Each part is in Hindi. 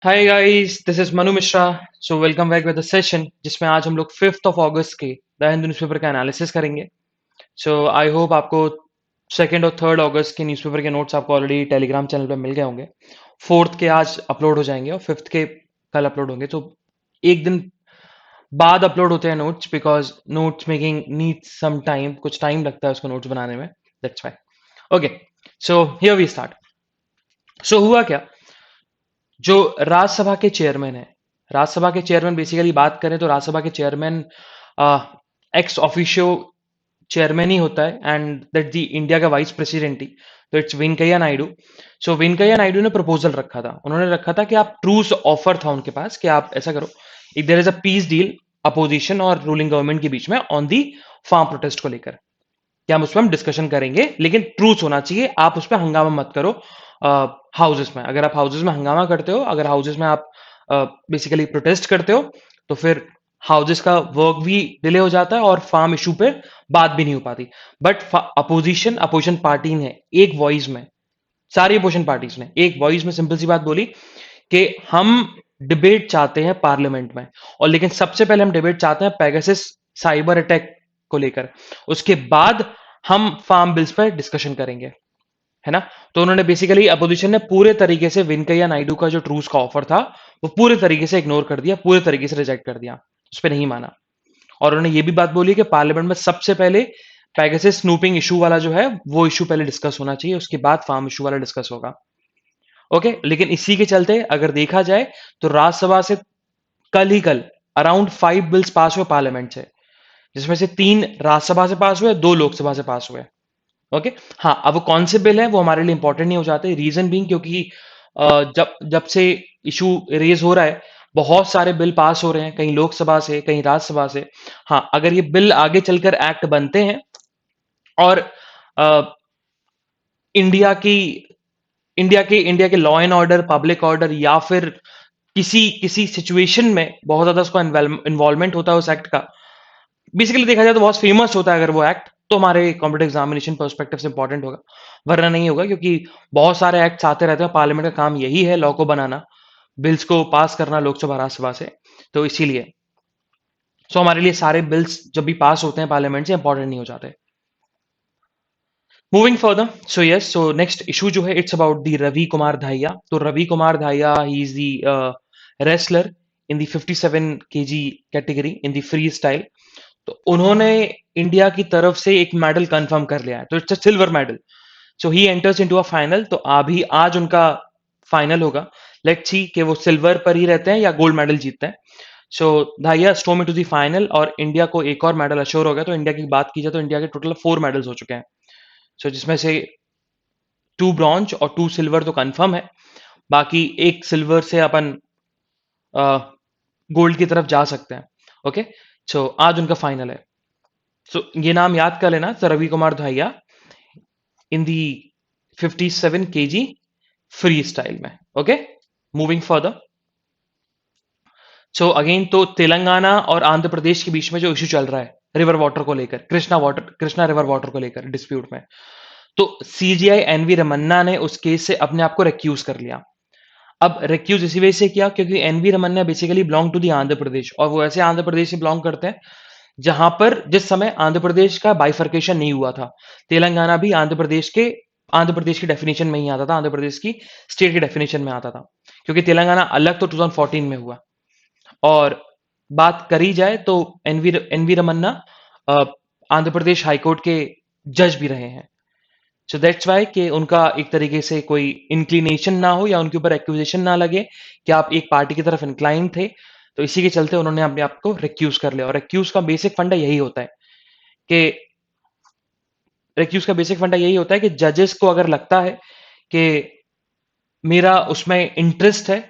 Hi guys, this is Manu Mishra. So welcome back with the session जिसमें आज हम लोग 5th ऑफ अगस्त के द हिंदू न्यूज़पेपर का एनालिसिस करेंगे। सो आई होप आपको 2nd और 3rd अगस्त के न्यूज़पेपर के नोट्स आपको ऑलरेडी टेलीग्राम चैनल पे मिल गए होंगे। 4th के आज अपलोड हो जाएंगे और 5th के कल अपलोड होंगे। तो एक दिन बाद अपलोड होते हैं notes, because notes making needs some time, कुछ टाइम लगता है उसको नोट्स बनाने में। That's why. Okay, so here we start. So हुआ क्या, जो राज्यसभा के चेयरमैन है, राज्यसभा के चेयरमैन बेसिकली बात करें तो राज्यसभा के चेयरमैन एक्स ऑफिशियो चेयरमैन ही होता है, एंड दैट दी इंडिया का वाइस प्रेसिडेंट ही, तो इट्स वेंकैया नायडू। सो वेंकैया नायडू ने प्रपोजल रखा था, उन्होंने रखा था कि आप ट्रूस ऑफर था उनके पास कि आप ऐसा करो, if there is a peace deal opposition और रूलिंग गवर्नमेंट के बीच में ऑन दी फार्म प्रोटेस्ट को लेकर, कि हम उस पर हम डिस्कशन करेंगे, लेकिन ट्रूथ होना चाहिए, आप उस पर हंगामा मत करो। हाउसेस में, अगर आप हाउसेस में हंगामा करते हो, अगर हाउसेस में आप बेसिकली प्रोटेस्ट करते हो, तो फिर हाउसेस का वर्क भी डिले हो जाता है और फार्म इशू पे बात भी नहीं हो पाती। बट अपोजिशन अपोजिशन पार्टी ने एक वॉइस में, सारी अपोजिशन पार्टीज ने एक वॉइस में सिंपल सी बात बोली कि हम डिबेट चाहते हैं पार्लियामेंट में, और लेकिन सबसे पहले हम डिबेट चाहते हैं पेगासस साइबर अटैक को लेकर, उसके बाद हम फार्म बिल्स पर डिस्कशन करेंगे, है ना। तो उन्होंने बेसिकली, अपोजिशन ने पूरे तरीके से वेंकैया नायडू का जो ट्रूस का ऑफर था वो पूरे तरीके से इग्नोर कर दिया, पूरे तरीके से रिजेक्ट कर दिया, उस पर नहीं माना। और उन्होंने ये भी बात बोली कि पार्लियामेंट में सबसे पहले पेगासस स्नूपिंग इशू वाला जो है वो इशू पहले डिस्कस होना चाहिए, उसके बाद फार्म इशू वाला डिस्कस होगा। ओके, लेकिन इसी के चलते अगर देखा जाए तो राज्यसभा से कल अराउंड 5 बिल्स पास हुए पार्लियामेंट से, जिसमें से 3 राज्यसभा से पास हुए, 2 लोकसभा से पास हुए। ओके, हाँ, अब वो कौन से बिल है वो हमारे लिए इंपॉर्टेंट नहीं हो जाते, रीजन बीइंग क्योंकि जब जब से इशू रेज हो रहा है, बहुत सारे बिल पास हो रहे हैं, कहीं लोकसभा से, कहीं राज्यसभा से। हाँ, अगर ये बिल आगे चलकर एक्ट बनते हैं और अ, इंडिया की इंडिया के law and order, public order, या फिर किसी किसी सिचुएशन में बहुत ज्यादा उसका इन्वॉल्वमेंट होता है उस एक्ट का, बेसिकली देखा जाए तो बहुत फेमस होता है अगर वो एक्ट, तो हमारे कॉम्पिटेटिव एग्जामिनेशन पर्सपेक्टिव से इंपॉर्टेंट होगा, वरना नहीं होगा, क्योंकि बहुत सारे एक्ट्स आते रहते हैं, पार्लियामेंट का काम यही है लॉ को बनाना, बिल्स को पास करना लोकसभा राज्यसभा से, तो इसीलिए सो हमारे लिए सारे बिल्स जब भी पास होते हैं पार्लियामेंट से, इंपॉर्टेंट नहीं हो जाते। Moving further, so yes, so next issue जो है it's about the Ravi Kumar Dahiya. तो Ravi Kumar Dahiya, he is the wrestler in the 57 KG category in the freestyle. तो उन्होंने इंडिया की तरफ से एक मेडल कंफर्म कर लिया है, तो it's a silver medal. So he enters into a final, तो अभी आज उनका फाइनल होगा। लेट्स सी कि वो सिल्वर पर ही रहते हैं या गोल्ड मेडल जीतते हैं। सो धाइया स्टोम इनटू द फाइनल, और इंडिया को एक और मेडल अश्योर हो गया। तो इंडिया की बात की जाए तो इंडिया के टोटल 4 मेडल्स हो चुके हैं। सो जिसमें से 2 ब्रॉन्ज और 2 सिल्वर तो कंफर्म है, बाकी एक सिल्वर से अपन गोल्ड की तरफ जा सकते हैं। ओके, सो आज उनका फाइनल है। सो ये नाम याद कर लेना, तो रवि कुमार धाहिया इन दी 57 केजी फ्री स्टाइल में। Okay, moving further, so again तो तेलंगाना और आंध्र प्रदेश के बीच में जो इशू चल रहा है रिवर वाटर को लेकर, कृष्णा रिवर वाटर को लेकर डिस्प्यूट में, तो सीजीआई एनवी रमन्ना ने उस केस से अपने आप को रिक्यूज कर लिया। अब रिक्यूज इसी वजह से किया क्योंकि N V Ramana basically belong to the Andhra Pradesh, और वो ऐसे आंध्र प्रदेश से बिलोंग करते हैं जहां पर जिस समय आंध्र प्रदेश का बाइफर्केशन नहीं हुआ था, तेलंगाना भी आंध्र प्रदेश की डेफिनेशन में ही आता था, आंध्र प्रदेश की स्टेट की डेफिनेशन में आता था, क्योंकि तेलंगाना अलग तो 2014 में हुआ। और बात करी जाए तो एनवी रमन्ना अ, आंध्र प्रदेश हाईकोर्ट के जज भी रहे हैं। सो दैट्स वाई कि उनका एक तरीके से कोई इंक्लिनेशन ना हो या उनके ऊपर एक्यूजेशन ना लगे कि आप एक पार्टी की तरफ इंक्लाइन थे, तो इसी के चलते उन्होंने अपने आप को रिक्यूज कर लिया। और रिक्यूज का बेसिक फंडा यही होता है कि जजेस को अगर लगता है कि मेरा उसमें इंटरेस्ट है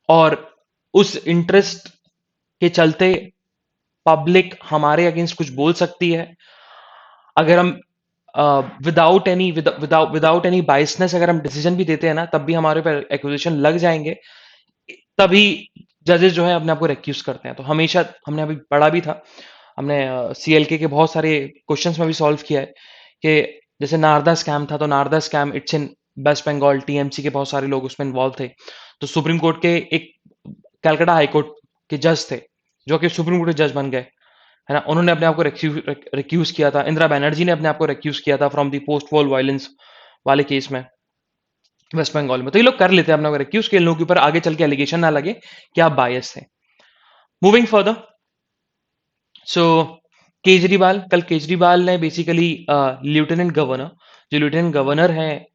और उस इंटरेस्ट के चलते पब्लिक हमारे अगेंस्ट कुछ बोल सकती है, अगर हम विदाउट एनी बाइसनेस अगर हम डिसीजन भी देते हैं ना, तब भी हमारे ऊपर एक्विजिशन लग जाएंगे, तभी जजेस जो है अपने आप को रिक्यूज करते हैं। तो हमेशा हमने अभी पढ़ा भी था, हमने सीएलके के बहुत सारे क्वेश्चंस में भी सॉल्व किया है कि जैसे नारदा स्कैम था, तो Narada scam it's in West Bengal, TMC के बहुत सारे लोग उसमें इन्वॉल्व थे, तो सुप्रीम कोर्ट के एक कलकत्ता हाई कोर्ट के जज थे, जो कि सुप्रीम कोर्ट के जज बन गए, है ना? उन्होंने अपने आप को रिक्यूज किया था। इंदिरा बनर्जी ने अपने आप को रिक्यूज किया था from the post war violence वाले केस में वेस्ट बंगाल में। तो ये लोग कर लेते हैं अपने को रिक्यूज के, लोगों के ऊपर आगे चल के एलिगेशन ना लगे कि आप बायस थे। मूविंग फर्दर, सो केजरीवाल, कल केजरीवाल ने बेसिकली लेफ्टिनेंट गवर्नर, जो लेफ्टिनेंट गवर्नर हैं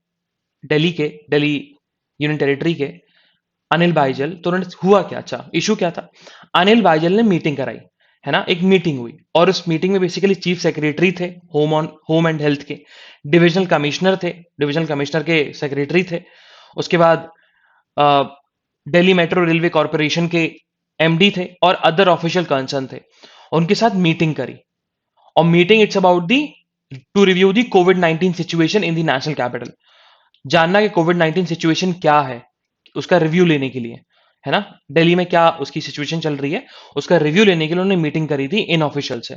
दिल्ली के, दिल्ली यूनियन टेरिटरी के, अनिल बाइजल, तुरंत हुआ क्या? अच्छा, इशू क्या था? अनिल बाइजल ने मीटिंग कराई, है ना? एक मीटिंग हुई और उस मीटिंग में बेसिकली चीफ सेक्रेटरी थे, होम एंड हेल्थ के, डिविजनल कमिश्नर थे, डिविजनल कमिश्नर के सेक्रेटरी थे, उसके बाद दिल्ली मेट्रो रेलवे कॉर्पोरेशन के एमडी थे और अदर ऑफिशियल कंसर्न थे। उनके साथ मीटिंग करी और meeting it's about the to review the Covid 19 situation in the national capital, जानना कि कोविड 19 सिचुएशन क्या है, उसका रिव्यू लेने के लिए, है ना? दिल्ली में क्या उसकी सिचुएशन चल रही है, उसका रिव्यू लेने के लिए उन्होंने मीटिंग करी थी इन ऑफिशियल से।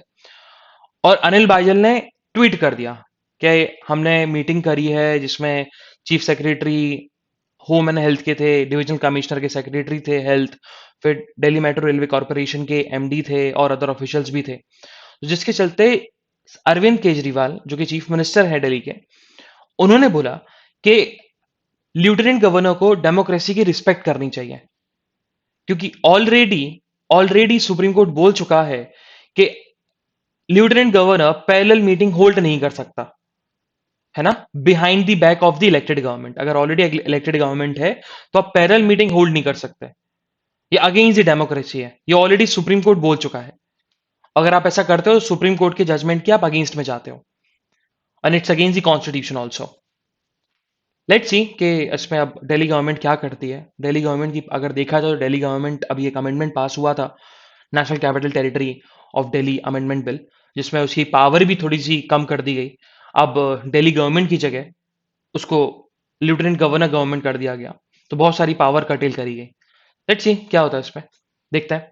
और अनिल बाइजल ने ट्वीट कर दिया कि हमने मीटिंग करी है जिसमें chief secretary home and health के थे, डिविजनल कमिश्नर के सेक्रेटरी थे हेल्थ, फिर दिल्ली मेट्रो रेलवे कॉर्पोरेशन के एमडी थे और अदर ऑफिशियल्स भी थे, जिसके चलते अरविंद केजरीवाल जो कि चीफ मिनिस्टर है दिल्ली के, उन्होंने बोला कि लेफ्टिनेंट गवर्नर को डेमोक्रेसी की रिस्पेक्ट करनी चाहिए, क्योंकि ऑलरेडी ऑलरेडी सुप्रीम कोर्ट बोल चुका है कि lieutenant governor parallel meeting hold नहीं कर सकता, है ना? Behind the back of the elected government, अगर ऑलरेडी इलेक्टेड गवर्नमेंट है तो आप पैरेलल मीटिंग होल्ड नहीं कर सकते। ये अगेंस्ट द डेमोक्रेसी है, ये ऑलरेडी सुप्रीम कोर्ट बोल चुका है। अगर आप ऐसा करते हो तो सुप्रीम कोर्ट के जजमेंट की आप अगेंस्ट में जाते हो and it's against the constitution also. Let's see कि इसमें अब दिल्ली गवर्नमेंट क्या करती है। दिल्ली गवर्नमेंट की अगर देखा जाए तो दिल्ली गवर्नमेंट, अभी एक अमेंडमेंट पास हुआ था, national capital territory of Delhi amendment bill, जिसमें उसकी पावर भी थोड़ी सी कम कर दी गई। अब दिल्ली गवर्नमेंट की जगह उसको लेफ्टिनेंट गवर्नर गवर्नमेंट कर दिया गया, तो बहुत सारी पावर कटेल करी गई। लेट्स सी क्या होता है इसमें, देखते हैं।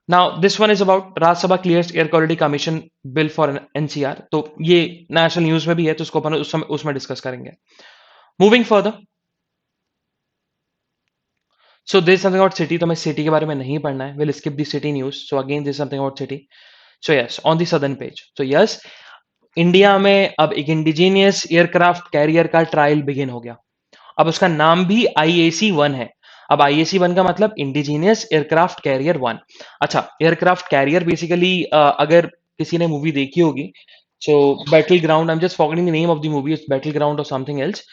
Now this one is about Rajya Sabha clears air quality commission bill for NCR, तो ये नेशनल न्यूज में भी है, तो उसको अपन उसमें डिस्कस करेंगे। Moving further, so this something about city, तो मैं सिटी के बारे में नहीं पढ़ना है, will skip the city news. So again this something about city. So yes, on the southern page, so yes, India में अब एक इंडिजीनियस एयरक्राफ्ट कैरियर का ट्रायल बिगिन हो गया। अब उसका नाम भी IAC-1 है। अब IAC-1 का मतलब इंडिजीनियस एयरक्राफ्ट कैरियर 1। अच्छा, एयरक्राफ्ट कैरियर बेसिकली अगर किसी ने मूवी देखी होगी, सो battle ground, I am just forgetting the name of the movie, it's battle ground और समथिंग एल्स,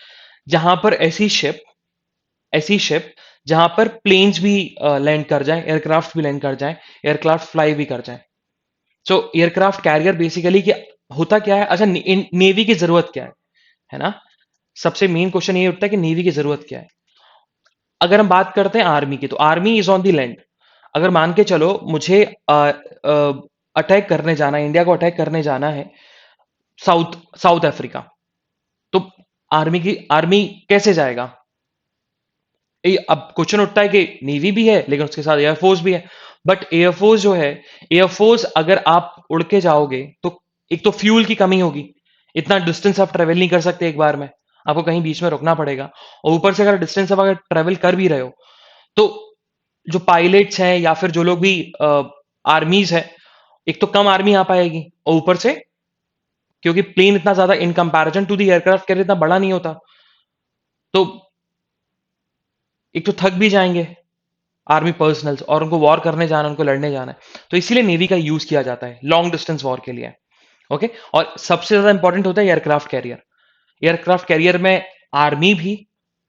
जहां पर ऐसी शिप जहां पर प्लेन्स भी लैंड कर जाएं, एयरक्राफ्ट भी लैंड कर जाएं, एयरक्राफ्ट फ्लाई भी कर जाएं। सो एयरक्राफ्ट कैरियर बेसिकली क्या होता, क्या है? अच्छा, नेवी की जरूरत क्या है ना? सबसे मेन क्वेश्चन ये उठता है कि नेवी की जरूरत क्या है। अगर हम बात करते हैं आर्मी की, तो army is on the land. अगर मान के चलो मुझे अटैक करने जाना है, इंडिया को अटैक करने जाना है साउथ साउथ अफ्रीका, तो आर्मी कैसे जाएगा? अब क्वेश्चन उठता है कि नेवी भी है लेकिन उसके साथ एयरफोर्स भी है, बट एयरफोर्स जो है, एयरफोर्स अगर आप उड़ के जाओगे तो एक तो फ्यूल की कमी होगी, इतना डिस्टेंस आप ट्रेवल नहीं कर सकते एक बार में, आपको कहीं बीच में रुकना पड़ेगा। और ऊपर से अगर डिस्टेंस आप अगर ट्रेवल कर भी रहे हो तो जो पायलट्स हैं या फिर जो लोग भी आर्मीज है, एक तो कम आर्मी आ पाएगी, और ऊपर से क्योंकि प्लेन इतना ज्यादा in comparison to the aircraft carrier इतना बड़ा नहीं होता, तो एक तो थक भी जाएंगे आर्मी पर्सनल्स, और उनको वॉर करने जाना, उनको लड़ने जाना है, तो इसीलिए नेवी का यूज किया जाता है लॉन्ग डिस्टेंस वॉर के लिए। ओके, और सबसे ज्यादा इंपॉर्टेंट होता है एयरक्राफ्ट कैरियर। एयरक्राफ्ट कैरियर में आर्मी भी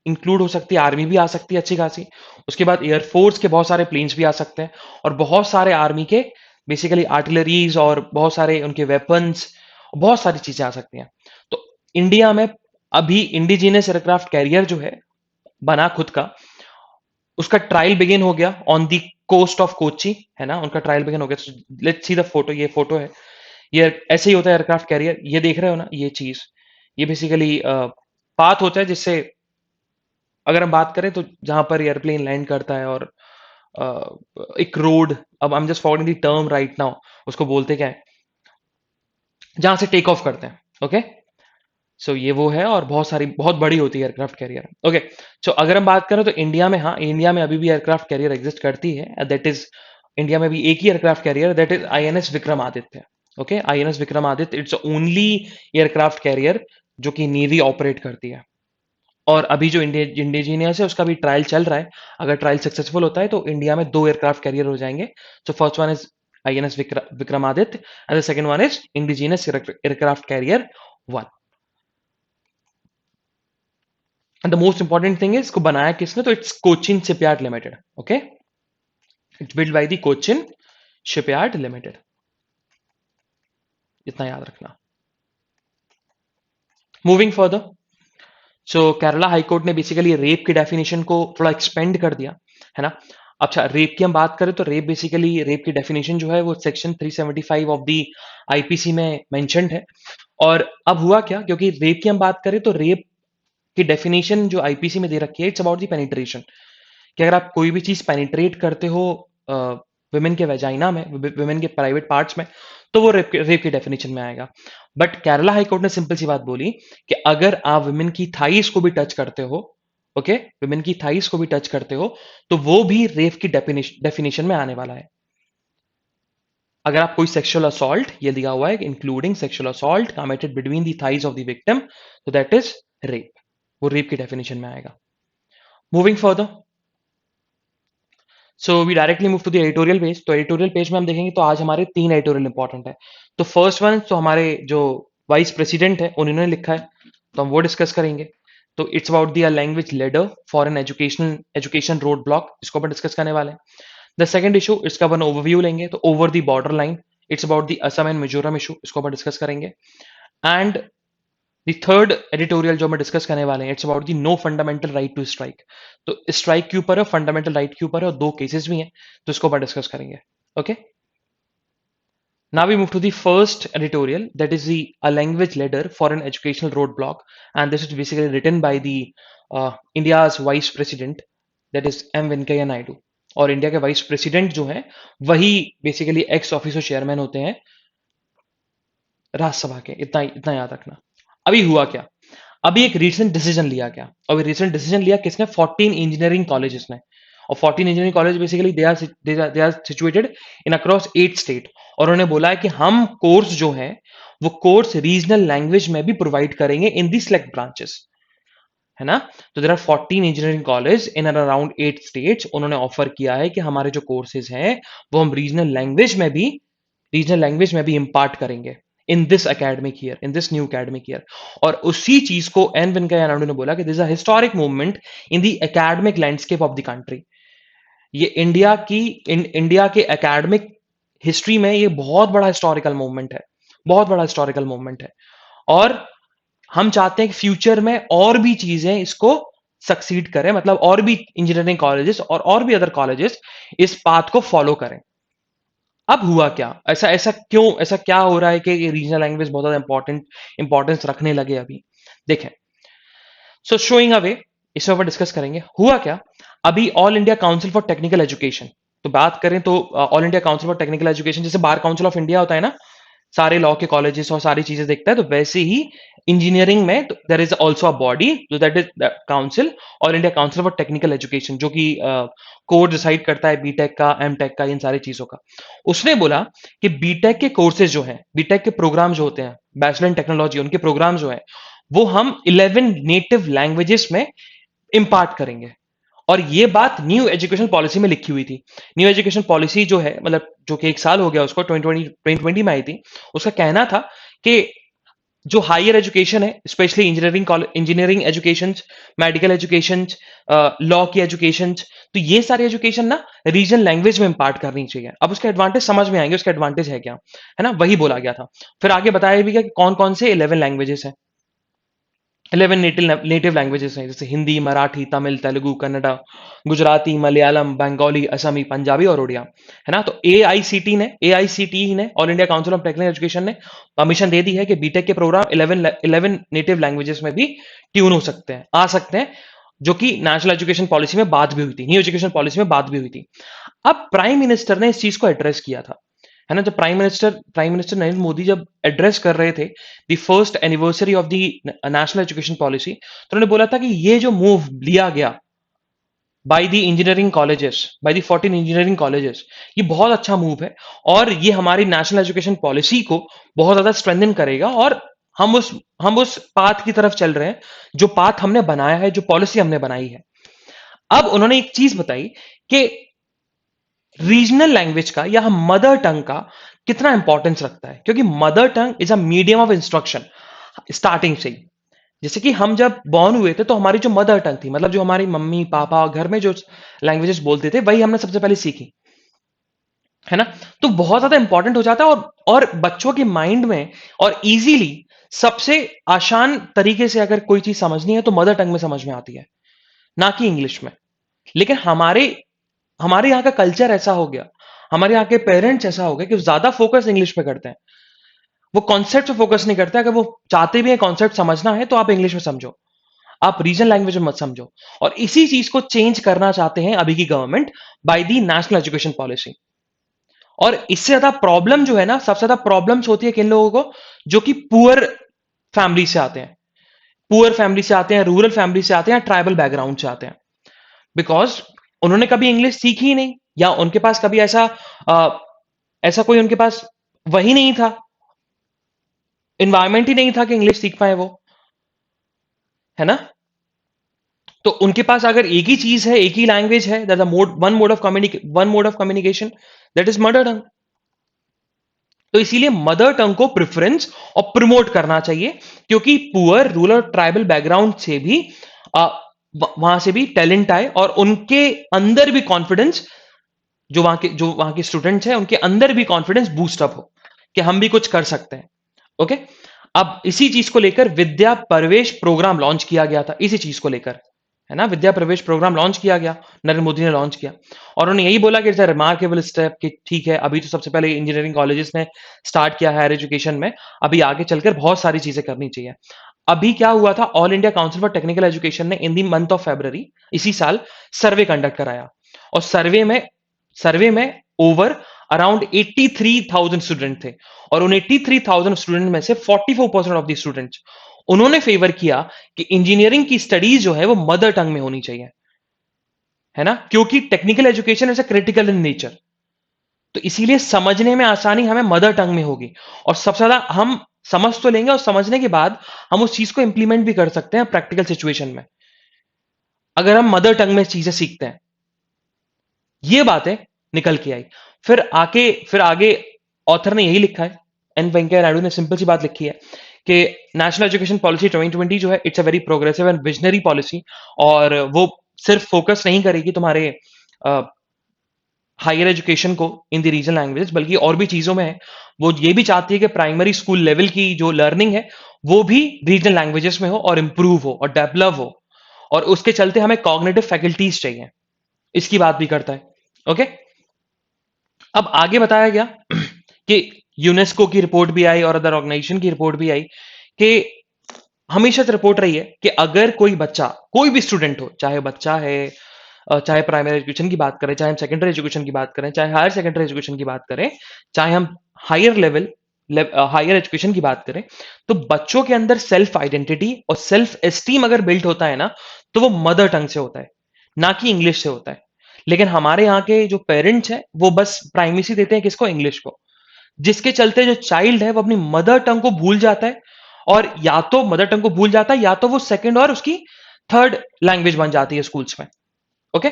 इंक्लूड हो सकती है, आर्मी भी आ सकती है अच्छी खासी, उसके बाद एयरफोर्स के बहुत सारे प्लेन्स भी आ सकते हैं, और बहुत सारे आर्मी के बेसिकली आर्टिलरीज और बहुत सारे उनके वेपन्स, बहुत सारी चीजें आ सकती हैं। तो इंडिया में अभी इंडिजीनियस एयरक्राफ्ट कैरियर जो है बना खुद का, उसका ट्रायल बिगिन हो गया on the coast of Kochi, है ना? उनका ट्रायल बिगिन हो गया। लेट्स सी द फोटो, ये फोटो है, ये ऐसे ही होता है एयरक्राफ्ट कैरियर, ये देख रहे हो ना ये चीज, ये बेसिकली पाथ होता है जिससे अगर हम बात करें तो जहां पर एयरप्लेन लैंड करता है, और एक रोड, अब I am just forgetting the term right now, उसको बोलते क्या है, जहां से टेक ऑफ करते हैं। ओके, सो ये वो है, और बहुत बड़ी होती है एयरक्राफ्ट कैरियर। ओके, सो अगर हम बात करें तो इंडिया में, हाँ, इंडिया में अभी भी एयरक्राफ्ट कैरियर एग्जिस्ट करती है। दैट इज, इंडिया में भी एक ही aircraft carrier, that is INS Vikramaditya. Okay, INS Vikramaditya, it's only aircraft carrier जो कि नेवी ऑपरेट करती है। और अभी जो इंडिजीनियस है उसका भी ट्रायल चल रहा है। अगर ट्रायल सक्सेसफुल होता है तो इंडिया में 2 एयरक्राफ्ट कैरियर हो जाएंगे। So first one is INS Vikramaditya and the second one is indigenous aircraft carrier 1। And the most important thing is, इसको बनाया किसने, तो it's Cochin shipyard limited. Okay, it's build by the Cochin shipyard limited, इतना याद रखना। मूविंग फर्दर, सो केरला हाईकोर्ट ने बेसिकली रेप की डेफिनेशन को थोड़ा एक्सपेंड कर दिया, है ना। अच्छा, रेप की हम बात करें तो रेप बेसिकली, रेप की डेफिनेशन जो है वो सेक्शन 375 ऑफ दी आईपीसी में मेंशन्ड है। और अब हुआ क्या, क्योंकि रेप की हम बात करें तो रेप की डेफिनेशन जो आईपीसी में दे रखी है, इट्स अबाउट दी पेनिट्रेशन, कि अगर आप कोई भी चीज पेनिट्रेट करते हो वुमेन के वेजाइना में, वुमेन के प्राइवेट पार्ट्स में, तो वो रेप की डेफिनेशन में आएगा। बट केरला हाईकोर्ट ने सिंपल सी बात बोली कि अगर आप वुमेन की थाइस को भी टच करते हो, ओके, वुमेन की थाइस को भी टच करते हो, तो वो भी रेप की डेफिनेशन में आने वाला है। अगर आप कोई सेक्सुअल असॉल्ट, ये दिया हुआ है including sexual assault committed between the thighs of the victim, तो दैट इज रेप, वो रेप की डेफिनेशन में आएगा। Moving further, so we directly move to the editorial page. तो एडिटोरियल पेज में हम देखेंगे तो आज हमारे 3 एडिटोरियल इंपॉर्टेंट है। तो फर्स्ट वन, तो हमारे जो वाइस प्रेसिडेंट है उन्होंने लिखा है, तो हम वो डिस्कस करेंगे। तो it's about the language ladder for an education road block, इसको अपन डिस्कस करने वाले हैं। द सेकंड इशू, इसका अपन ओवरव्यू लेंगे, तो over the border line, it's about the Assam and Mizoram issue, इसको अपन डिस्कस करेंगे। एंड द थर्ड एडिटोरियल जो हम डिस्कस करने वाले हैं, it's about the no fundamental right to strike. तो स्ट्राइक के ऊपर है, फंडामेंटल राइट के ऊपर है, और 2 केसेस भी हैं, तो इसको अपन डिस्कस करेंगे। Okay, now we move to the first editorial, that is the a language ladder for an educational roadblock, and this is basically written by the India's vice president, that is M Venkaiah Naidu। और इंडिया के वाइस प्रेसिडेंट जो हैं वही बेसिकली एक्स ऑफिसो चेयरमैन होते हैं राज्यसभा के, इतना इतना याद रखना। अभी हुआ क्या, अभी एक रीसेंट डिसीजन लिया गया, और रीसेंट डिसीजन लिया किसने, 14 इंजीनियरिंग कॉलेजेस ने। और 14 engineering college basically they are situated in across 8 state. और उन्होंने बोला है कि हम कोर्स जो है वो कोर्स रीजनल लैंग्वेज में भी प्रोवाइड करेंगे इन दी सिलेक्ट ब्रांचेस, है ना। तो there are 14 engineering college in and around 8 states. उन्होंने ऑफर किया है कि हमारे जो कोर्सेज हैं वो हम रीजनल लैंग्वेज में भी इम्पार्ट करेंगे in this academic year, in this new academic year. और उसी चीज को एन वेंकैया नायडू ने बोला कि this is a historic movement in the academic landscape of the country. ये इंडिया के एकेडमिक हिस्ट्री में ये बहुत बड़ा हिस्टोरिकल मूवमेंट है, बहुत बड़ा हिस्टोरिकल मूवमेंट है। और हम चाहते हैं कि फ्यूचर में और भी चीजें इसको सक्सीड करें, मतलब और भी इंजीनियरिंग कॉलेजेस और भी अदर कॉलेजेस इस पाथ को फॉलो करें। अब हुआ क्या, ऐसा ऐसा क्यों, ऐसा क्या हो रहा है कि रीजनल लैंग्वेज बहुत ज्यादा इंपॉर्टेंस रखने लगे अभी, देखें। सो शोइंग अवे, इसमें अपन डिस्कस करेंगे। हुआ क्या, अभी all India council for technical education, तो बात करें तो all India council for technical education जैसे बार काउंसिल ऑफ इंडिया होता है ना, सारे लॉ के कॉलेजेस और सारी चीजें देखता है, तो वैसे ही इंजीनियरिंग में there is also a body, जो that is council, all India council for technical education, जो कि कोर्स डिसाइड करता है बीटेक का, एमटेक का, इन सारी चीजों का। उसने बोला कि बीटेक के कोर्सेज जो हैं, बीटेक के प्रोग्राम जो होते हैं, बैचलर इन टेक्नोलॉजी, उनके प्रोग्राम जो है वो हम 11 नेटिव लैंग्वेजेस में इम्पार्ट करेंगे। और ये बात न्यू एजुकेशन पॉलिसी में लिखी हुई थी। न्यू एजुकेशन पॉलिसी जो है, मतलब जो कि 1 साल हो गया उसको, 2020 में आई थी। उसका कहना था कि जो हायर एजुकेशन है, specially engineering education, medical education, law की एजुकेशन, तो ये सारी एजुकेशन ना रीजनल लैंग्वेज में इम्पार्ट करनी चाहिए। अब उसके एडवांटेज समझ में आएंगे, उसका एडवांटेज है क्या, है ना, वही बोला गया था। फिर आगे बताया भी गया कि कौन कौन से 11 लैंग्वेजेस हैं। 11 नेटिव लैंग्वेजेस हैं, जैसे हिंदी, मराठी, तमिल, तेलुगु, कन्नड़ा, गुजराती, मलयालम, बंगाली, असमी, पंजाबी और उड़िया, है ना। तो एआईसीटी ने, all India council of technical education ने परमिशन दे दी है कि बीटेक के प्रोग्राम 11 नेटिव लैंग्वेजेस में भी ट्यून हो सकते हैं, आ सकते हैं, जो कि नेशनल एजुकेशन पॉलिसी में बात भी हुई थी, न्यू एजुकेशन पॉलिसी में बात भी हुई थी। अब प्राइम मिनिस्टर ने इस चीज को एड्रेस किया था, है ना? जब प्राइम मिनिस्टर नरेंद्र मोदी जब एड्रेस कर रहे थे the first anniversary of the national education policy, तो उन्होंने बोला था कि ये जो मूव लिया गया by the engineering colleges, by the 14 engineering colleges, ये बहुत अच्छा मूव है और ये हमारी नेशनल एजुकेशन पॉलिसी को बहुत ज्यादा स्ट्रेंथन करेगा और हम उस हम उस पाथ की तरफ चल रहे हैं जो पाथ हमने बनाया है, जो पॉलिसी हमने बनाई है। अब उन्होंने एक चीज बताई कि रीजनल लैंग्वेज का या हम मदर टंग का कितना इंपॉर्टेंस रखता है, क्योंकि mother tongue is a medium of instruction starting से ही। जैसे कि हम जब बॉर्न हुए थे तो हमारी जो मदर टंग थी, मतलब जो हमारी मम्मी पापा घर में जो लैंग्वेजेस बोलते थे वही हमने सबसे पहले सीखी, है ना? तो बहुत ज्यादा इंपॉर्टेंट हो जाता है और बच्चों के माइंड में और इजीली सबसे आसान तरीके से अगर कोई चीज समझनी है तो मदर टंग में समझ में आती है, ना कि इंग्लिश में। लेकिन हमारे हमारे यहाँ का कल्चर ऐसा हो गया, हमारे यहाँ के पेरेंट्स ऐसा हो गया कि ज्यादा फोकस इंग्लिश पे करते हैं, वो कॉन्सेप्ट पे फोकस नहीं करते। अगर वो चाहते भी हैं कॉन्सेप्ट समझना है तो आप इंग्लिश में समझो, आप रीजनल लैंग्वेज में मत समझो। और इसी चीज को चेंज करना चाहते हैं अभी की government by the national education policy. और इससे ज्यादा प्रॉब्लम जो है ना, सबसे ज्यादा प्रॉब्लम्स होती है किन लोगों को, जो कि पुअर फैमिली से आते हैं, पुअर फैमिली से आते हैं, रूरल फैमिली से आते हैं, ट्राइबल बैकग्राउंड से आते हैं। बिकॉज उन्होंने कभी इंग्लिश सीखी ही नहीं, या उनके पास कभी अ, ऐसा कोई उनके पास वही नहीं था, इन्वायरमेंट ही नहीं था कि इंग्लिश सीख पाए वो, है ना? तो उनके पास अगर एक ही चीज है, एक ही लैंग्वेज है, that mode one mod of communication, that is mother tongue. तो इसीलिए मदर टंग को प्रेफरेंस और प्रमोट करना चाहिए, क्योंकि पुअर रूरल ट्राइबल बैकग्राउंड से भी आ, वहां से भी टैलेंट आए और उनके अंदर भी कॉन्फिडेंस, जो वहां के स्टूडेंट्स हैं उनके अंदर भी कॉन्फिडेंस बूस्ट अप हो कि हम भी कुछ कर सकते हैं। ओके। अब इसी चीज को लेकर विद्या प्रवेश प्रोग्राम लॉन्च किया गया था, इसी चीज को लेकर, है ना? विद्या प्रवेश प्रोग्राम लॉन्च किया गया, नरेंद्र मोदी ने लॉन्च किया और उन्होंने यही बोला कि इट्स अ रिमार्केबल स्टेप, कि ठीक है अभी तो सबसे पहले इंजीनियरिंग कॉलेजेस ने स्टार्ट किया हायर एजुकेशन में, अभी आगे चलकर बहुत सारी चीजें करनी चाहिए। अभी क्या हुआ था, all India council for technical education ने इन दी मंथ ऑफ फेब्रवरी इसी साल सर्वे कंडक्ट कराया और सर्वे में ओवर अराउंड 83,000 स्टूडेंट थे और उन 83,000 स्टूडेंट में से 44% ऑफ द स्टूडेंट्स उन्होंने फेवर किया कि इंजीनियरिंग की स्टडीज जो है वो मदर टंग में होनी चाहिए, है ना? क्योंकि technical education is a critical in nature, तो इसीलिए समझने में आसानी हमें मदर टंग में होगी और सबसे ज्यादा हम समझ तो लेंगे और समझने के बाद हम उस चीज को इंप्लीमेंट भी कर सकते हैं प्रैक्टिकल सिचुएशन में, अगर हम मदर टंग में चीजें सीखते हैं। ये बातें निकल के आई। फिर आगे ऑथर ने यही लिखा है, एन वेंकैया नायडू ने सिंपल सी बात लिखी है कि नेशनल एजुकेशन पॉलिसी 2020 जो है it's a very progressive and visionary policy, और वो सिर्फ फोकस नहीं करेगी तुम्हारे हायर एजुकेशन को इन द रीजनल लैंग्वेज, बल्कि और भी चीजों में है। वो ये भी चाहती है कि प्राइमरी स्कूल लेवल की जो लर्निंग है वो भी रीजनल लैंग्वेजेस में हो और इंप्रूव हो और डेवलप हो, और उसके चलते हमें कॉग्निटिव फैकल्टीज चाहिए, इसकी बात भी करता है। ओके। अब आगे बताया गया कि यूनेस्को की रिपोर्ट भी आई और अदर ऑर्गेनाइजेशन की रिपोर्ट भी आई कि हमेशा से रिपोर्ट रही है कि अगर कोई बच्चा, कोई भी स्टूडेंट हो, चाहे बच्चा है, चाहे प्राइमरी एजुकेशन की बात करें, चाहे हम सेकेंडरी एजुकेशन की बात करें, चाहे हायर सेकेंडरी एजुकेशन की बात करें, चाहे हम हायर लेवल हायर एजुकेशन की बात करें, तो बच्चों के अंदर सेल्फ आइडेंटिटी और सेल्फ एस्टीम अगर बिल्ट होता है ना, तो वो मदर टंग से होता है, ना कि इंग्लिश से होता है। लेकिन हमारे यहाँ के जो पेरेंट्स हैं वो बस प्राइमेसी देते हैं किसको, इंग्लिश को, जिसके चलते जो चाइल्ड है वो अपनी मदर टंग को भूल जाता है, और या तो मदर टंग को भूल जाता है या तो वो सेकंड और उसकी थर्ड लैंग्वेज बन जाती है स्कूल्स में। ओके।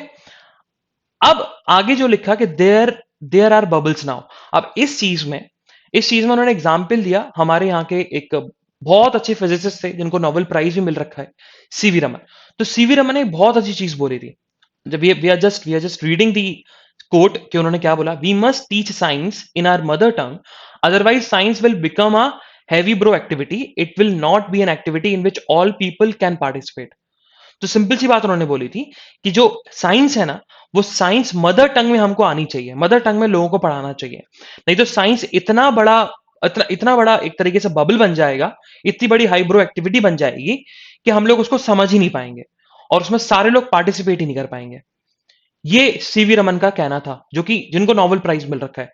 अब आगे जो लिखा कि there there are bubbles now. अब इस चीज में उन्होंने एग्जाम्पल दिया, हमारे यहाँ के एक बहुत अच्छे फिजिसिस्ट थे जिनको नोबेल प्राइज भी मिल रखा है, सीवी रमन। तो सीवी रमन ने एक बहुत अच्छी चीज बोली थी, जब we are just reading the quote, कि उन्होंने क्या बोला, we must teach science in our mother tongue, otherwise science will become a heavy brow activity, it will not be an activity in which all people can participate. तो सिंपल सी बात उन्होंने बोली थी कि जो साइंस है ना, वो साइंस मदर टंग में हमको आनी चाहिए, मदर टंग में लोगों को पढ़ाना चाहिए। नहीं तो साइंस इतना बड़ा एक तरीके से बबल बन जाएगा, इतनी बड़ी हाईब्रो एक्टिविटी बन जाएगी कि हम लोग उसको समझ ही नहीं पाएंगे और उसमें सारे लोग पार्टिसिपेट ही नहीं कर पाएंगे। ये सीवी रमन का कहना था, जो कि जिनको नोबेल प्राइज मिल रखा है।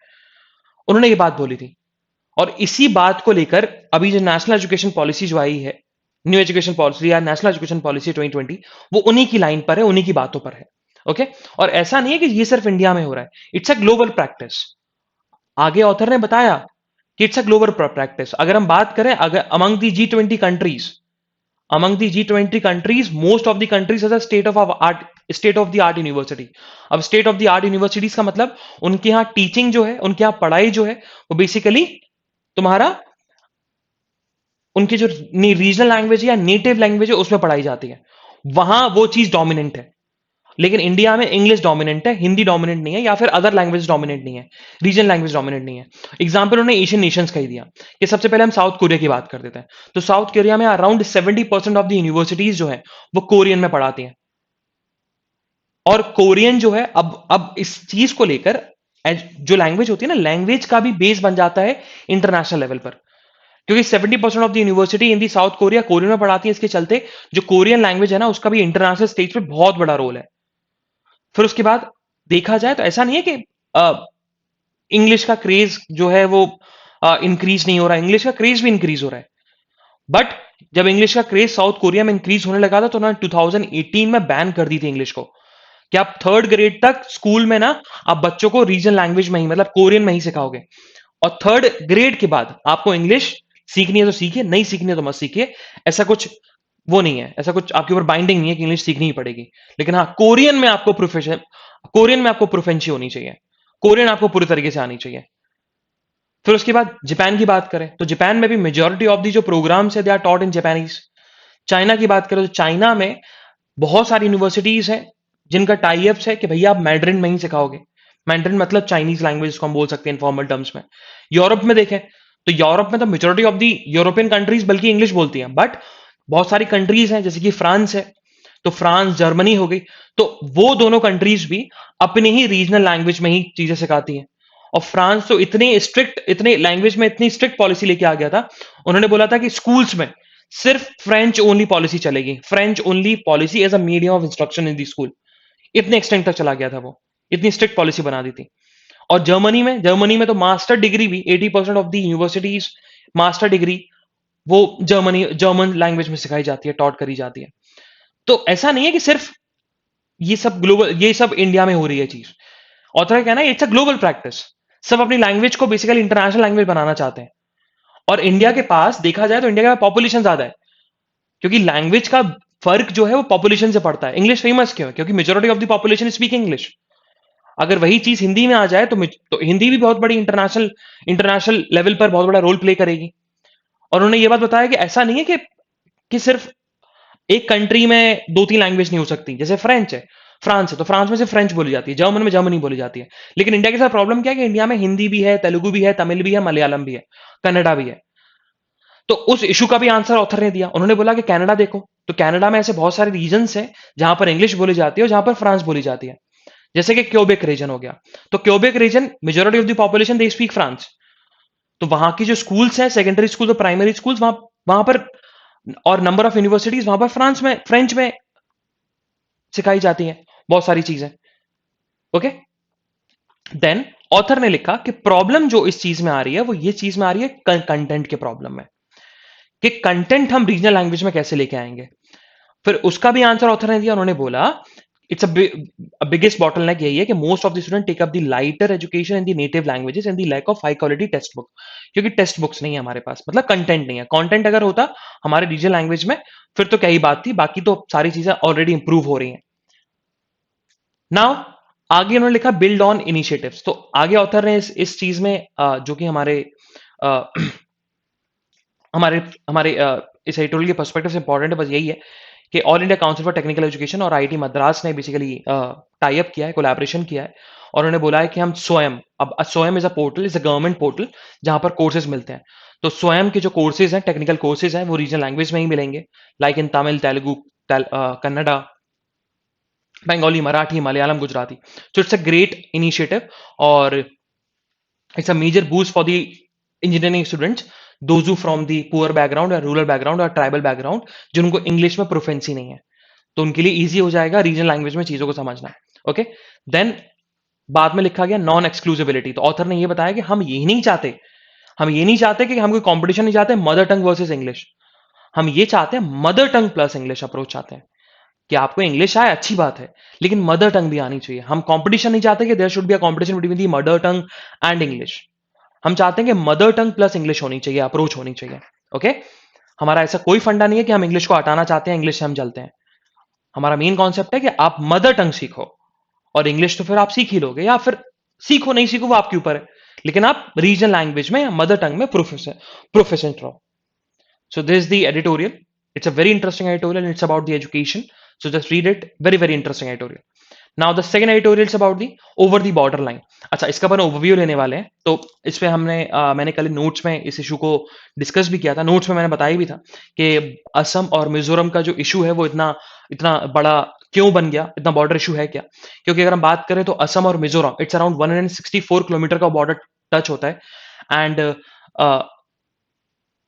उन्होंने ये बात बोली थी। और इसी बात को लेकर अभी जो नेशनल एजुकेशन पॉलिसी जो आई है, न्यू एजुकेशन पॉलिसी या नेशनल एजुकेशन पॉलिसी 2020, वो उन्हीं की लाइन पर है, उन्हीं की बातों पर है। ओके। और ऐसा नहीं है कि ये सिर्फ इंडिया में हो रहा है, इट्स अ ग्लोबल प्रैक्टिस। आगे ऑथर ने बताया कि इट्स अ ग्लोबल प्रैक्टिस। अगर हम बात करें, अगर among the G20 countries, among the G20 countries, most of the countries has a state of the art university. अब state of the art universities का मतलब उनके यहाँ टीचिंग जो है, उनके यहाँ पढ़ाई जो है, वो बेसिकली तुम्हारा उनकी जो रीजनल लैंग्वेज या नेटिव लैंग्वेज है उसमें पढ़ाई जाती है, वहां वो चीज डोमिनेंट है। लेकिन इंडिया में इंग्लिश डोमिनेंट है, हिंदी डोमिनेंट नहीं है, या फिर अदर लैंग्वेज डोमिनेंट नहीं है, रीजन लैंग्वेज डोमिनेंट नहीं है। एग्जाम्पल उन्होंने एशियन नेशंस का ही दिया कि सबसे पहले हम साउथ कोरिया की बात कर देते हैं। तो साउथ कोरिया में अराउंड 70% ऑफ द यूनिवर्सिटीज जो है वो कोरियन में पढ़ाती हैं। और कोरियन जो है, अब इस चीज को लेकर जो लैंग्वेज होती है ना, लैंग्वेज का भी बेस बन जाता है इंटरनेशनल लेवल पर, क्योंकि 70% of the university in the south Korea Korean में पढ़ाती है। इसके चलते जो कोरियन लैंग्वेज है ना, उसका भी इंटरनेशनल स्टेज पे बहुत बड़ा रोल है। फिर उसके बाद देखा जाए तो ऐसा नहीं है कि इंग्लिश का क्रेज जो है वो इंक्रीज नहीं हो रहा है, इंग्लिश का क्रेज भी इंक्रीज हो रहा है। बट जब इंग्लिश का क्रेज साउथ कोरिया में इंक्रीज होने लगा था, तो उन्होंने 2018 में बैन कर दी थी इंग्लिश को, कि आप थर्ड ग्रेड तक स्कूल में ना आप बच्चों को रीजनल लैंग्वेज में ही, मतलब कोरियन में ही सिखाओगे। और थर्ड ग्रेड के बाद आपको इंग्लिश सीखनी है तो सीखिए, नहीं सीखनी है तो मत सीखिए। ऐसा कुछ वो नहीं है, ऐसा कुछ आपके ऊपर बाइंडिंग नहीं है कि इंग्लिश सीखनी ही पड़ेगी। लेकिन हाँ, कोरियन में आपको प्रोफेंसी होनी चाहिए, कोरियन आपको पूरी तरीके से आनी चाहिए। फिर उसके बाद जापान की बात करें तो जापान में भी मेजॉरिटी ऑफ दी जो प्रोग्राम्स है they are taught in Japanese. China की बात करें तो चाइना में बहुत सारी यूनिवर्सिटीज हैं जिनका टाई अप्स है कि भैया आप मैंड्रिन में ही सिखाओगे। मैंड्रिन मतलब चाइनीज लैंग्वेज को हम बोल सकते हैं इनफॉर्मल टर्म्स में। यूरोप में देखें तो यूरोप में तो majority of the European countries बल्कि इंग्लिश बोलती हैं, बट बहुत सारी कंट्रीज हैं जैसे कि फ्रांस है, तो फ्रांस जर्मनी हो गई, तो वो दोनों कंट्रीज भी अपनी ही रीजनल लैंग्वेज में ही चीजें सिखाती हैं। और फ्रांस तो इतने लैंग्वेज में इतनी स्ट्रिक्ट पॉलिसी लेके आ गया था, उन्होंने बोला था कि स्कूल्स में सिर्फ फ्रेंच ओनली पॉलिसी चलेगी, French only policy as a medium of instruction in the school. इतने एक्सटेंट तक चला गया था वो, इतनी स्ट्रिक्ट पॉलिसी बना दी थी। और जर्मनी में तो मास्टर डिग्री भी 80% of the universities master degree वो जर्मन लैंग्वेज में सिखाई जाती है, टॉट करी जाती है। तो ऐसा नहीं है कि सिर्फ ये सब इंडिया में हो रही है चीज। ऑथर का कहना है इट्स अ ग्लोबल प्रैक्टिस। सब अपनी लैंग्वेज को बेसिकली इंटरनेशनल लैंग्वेज बनाना चाहते हैं। और इंडिया के पास देखा जाए तो इंडिया का पॉपुलेशन ज्यादा है, क्योंकि लैंग्वेज का फर्क जो है वो पॉपुलेशन से पड़ता है। इंग्लिश फेमस क्यों है? क्योंकि majority of the population speak English. अगर वही चीज हिंदी में आ जाए तो हिंदी भी बहुत बड़ी इंटरनेशनल लेवल पर बहुत बड़ा रोल प्ले करेगी। और उन्होंने ये बात बताया कि ऐसा नहीं है कि सिर्फ एक कंट्री में दो तीन लैंग्वेज नहीं हो सकती। जैसे फ्रेंच है, फ्रांस है तो फ्रांस में सिर्फ फ्रेंच बोली जाती है, जर्मन में जर्मनी बोली जाती है। लेकिन इंडिया के साथ प्रॉब्लम क्या है कि इंडिया में हिंदी भी है, तेलुगु भी है, तमिल भी है, मलयालम भी है, कन्नडा भी है। तो उस इशू का भी आंसर ऑथर ने दिया। उन्होंने बोला कि कनाडा देखो, तो कनाडा में ऐसे बहुत सारे रीजन्स हैं जहां पर इंग्लिश बोली जाती है और जहां पर फ्रांस बोली जाती है। जैसे कि क्योबेक रीजन हो गया, तो Quebec region majority of the population they speak France. तो वहां की जो स्कूल्स हैं, सेकेंडरी स्कूल और प्राइमरी स्कूल्स, वहां वहां पर, और नंबर ऑफ यूनिवर्सिटीज वहां पर फ्रेंच में सिखाई जाती हैं बहुत सारी चीजें। ओके। देन ऑथर ने लिखा कि प्रॉब्लम जो इस चीज में आ रही है वो ये चीज में आ रही है कंटेंट के प्रॉब्लम में, कि कंटेंट हम रीजनल लैंग्वेज में कैसे लेके आएंगे। फिर उसका भी आंसर ऑथर ने दिया। उन्होंने बोला इट्स बिगेस्ट बॉटलनेक यही है कि most of the student take up the lighter education in the native languages and the lack of high quality text book. क्योंकि टेक्स्ट बुक्स नहीं है हमारे पास, मतलब कंटेंट नहीं है। कंटेंट अगर होता हमारे रीजनल लैंग्वेज में फिर तो क्या ही बात थी, बाकी तो सारी चीजें ऑलरेडी इंप्रूव हो रही हैं। नाउ आगे उन्होंने लिखा बिल्ड ऑन इनिशिएटिव्स। तो आगे ऑथर ने इस चीज में जो कि हमारे अ, हमारे हमारे इस एडिटोरियल के पर्सपेक्टिव से इंपॉर्टेंट है, बस यही है कि all India council for technical education और आईआईटी मद्रास ने बेसिकली टाई अप किया है, कोलैबोरेशन किया है। और उन्होंने बोला है कि हम स्वयं, अब स्वयं is a portal, is a government portal जहां पर कोर्सेज मिलते हैं। तो स्वयं के जो कोर्सेज हैं, टेक्निकल कोर्सेज हैं, वो रीजनल लैंग्वेज में ही मिलेंगे, like in Tamil, Telugu, Kannada, Bengali, Marathi, Malayalam, Gujarati. So it's a great initiative, और it's a major boost for the engineering students, those who from the poor background or rural background or tribal background, जिनको इंग्लिश में प्रोफेंसी नहीं है, तो उनके लिए इजी हो जाएगा रीजनल लैंग्वेज में चीजों को समझना। ओके। देन बाद में लिखा गया नॉन एक्सक्लूसिबिलिटी। तो ऑथर ने ये बताया कि हम ये नहीं चाहते, हम ये नहीं चाहते कि हम कोई कंपटीशन नहीं चाहते मदर टंग वर्सेस इंग्लिश, हम ये चाहते हैं mother tongue plus English approach चाहते हैं कि आपको इंग्लिश आए अच्छी बात है, लेकिन मदर टंग भी आनी चाहिए। हम कंपटीशन नहीं चाहते कि there should be a competition between the mother tongue and English. हम चाहते हैं कि मदर टंग प्लस इंग्लिश होनी चाहिए, अप्रोच होनी चाहिए। ओके, हमारा ऐसा कोई फंडा नहीं है कि हम इंग्लिश को हटाना चाहते हैं, इंग्लिश से हम जलते हैं। हमारा मेन कॉन्सेप्ट है कि आप मदर टंग सीखो, और इंग्लिश तो फिर आप सीख ही लोगे, या फिर सीखो नहीं सीखो वो आपके ऊपर है, लेकिन आप रीजनल लैंग्वेज में या मदर टंग में प्रोफेशनल रहो। So this is the editorial. It's a very interesting editorial and it's about the education. So just read it. Very, very interesting editorial. Now the second editorial is about the over the border line. अच्छा, इसका अपन ओवरव्यू लेने वाले हैं। तो इस पे मैंने कल नोट्स में इस इशू को डिस्कस भी किया था। नोट्स में मैंने बताया भी था कि असम और मिजोरम का जो इशू है वो इतना इतना बड़ा क्यों बन गया, इतना बॉर्डर इशू है क्या? क्योंकि अगर हम बात करें तो असम और मिजोरम इट्स अराउंड 164 किलोमीटर का बॉर्डर टच होता है। एंड